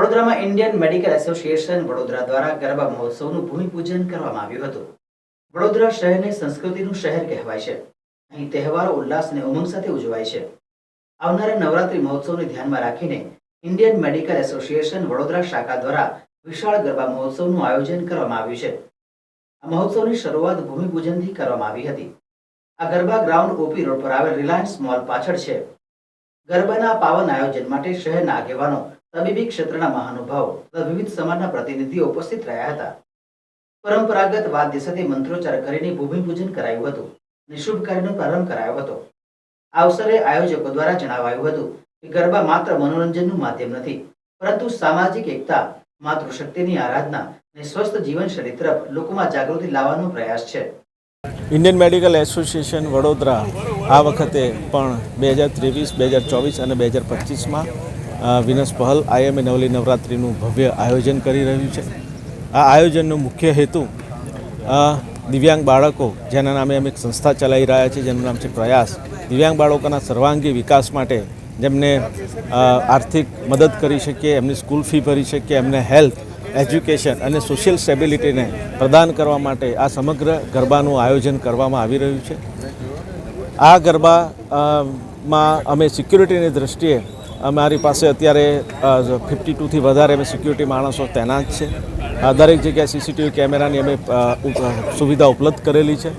વડોદરામાં Indian medical association Vadodara દ્વારા ગરબા મહોત્સવનું ભૂમિપૂજન કરવામાં આવ્યું હતું। વડોદરા શહેરને સંસ્કૃતિનું શહેર કહેવાય છે। અહીં તહેવારો ઉલ્લાસ અને ઉમંગ સાથે ઉજવાય છે। આવનારા નવરાત્રી મહોત્સવને ધ્યાનમાં રાખીને ઇન્ડિયન મેડિકલ એસોસિએશન વડોદરા શાખા દ્વારા વિશાળ ગરબા મહોત્સવનું આયોજન કરવામાં આવ્યું છે। આ મહોત્સવની શરૂઆત ભૂમિપૂજનથી કરવામાં આવી હતી। આ ગરબા ગ્રાઉન્ડ ઓપી રોડ પર આવેલ રિલાયન્સ મોલ પાછળ છે। ગરબાના પાવન આયોજન માટે શહેરના આગેવાનો, તબીબી ક્ષેત્રના મહાનુભાવો તથા વિવિધ સમાજના પ્રતિનિધિઓ ઉપસ્થિત રહ્યા હતા। પરંપરાગત વાદ્ય સાથે મંત્રોચ્ચાર કરીને ભૂમિપૂજન કરાયું હતું અને શુભ કાર્યનો પ્રારંભ કરાયો હતો। આ અવસરે આયોજકો દ્વારા જણાવાયું હતું કે ગરબા માત્ર મનોરંજનનું માધ્યમ નથી, પરંતુ સામાજિક એકતા, માતૃશક્તિની આરાધના અને સ્વસ્થ જીવનશૈલી તરફ લોકોમાં જાગૃતિ લાવવાનો પ્રયાસ છે। ઇન્ડિયન મેડિકલ એસોસિએશન વડોદરા આ વખતે પણ 2023, 2024 અને 2025માં વિનસ પહલ IMA નવલી નવરાત્રિનું ભવ્ય આયોજન કરી રહ્યું છે। આ આયોજનનો મુખ્ય હેતુ દિવ્યાંગ બાળકો, જેના નામે અમે એક સંસ્થા ચલાવી રહ્યા છીએ, જેનું નામ છે પ્રયાસ। દિવ્યાંગ બાળકોના સર્વાંગી વિકાસ માટે જેમને આર્થિક મદદ કરી શકીએ, એમની સ્કૂલ ફી ભરી શકીએ, એમને હેલ્થ, એજ્યુકેશન અને સોશિયલ સ્ટેબિલિટીને પ્રદાન કરવા માટે આ સમગ્ર ગરબાનું આયોજન કરવામાં આવી રહ્યું છે। આ ગરબામાં અમે સિક્યુરિટીની દૃષ્ટિએ અમારી પાસે અત્યારે 52થી વધારે અમે સિક્યુરિટી માણસો તૈનાત છે। દરેક જગ્યાએ CCTV કેમેરાની અમે સુવિધા ઉપલબ્ધ કરેલી છે।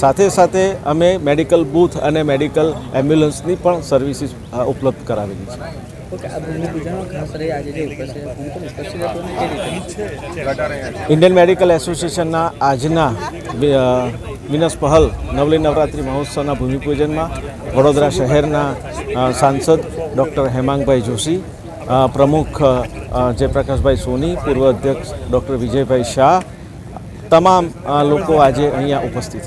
સાથે સાથે અમે મેડિકલ બૂથ અને મેડિકલ એમ્બ્યુલન્સની પણ સર્વિસીસ ઉપલબ્ધ કરાવેલી છે। ઇન્ડિયન મેડિકલ એસોસિએશનના આજના વિનસ પહલ નવલી નવરાત્રિ મહોત્સવના ભૂમિપૂજનમાં વડોદરા શહેરના સાંસદ ડૉક્ટર હેમાંગભાઈ જોશી, પ્રમુખ જયપ્રકાશભાઈ સોની, પૂર્વ અધ્યક્ષ ડૉક્ટર વિજયભાઈ શાહ, તમામ લોકો આજે અહીંયા ઉપસ્થિત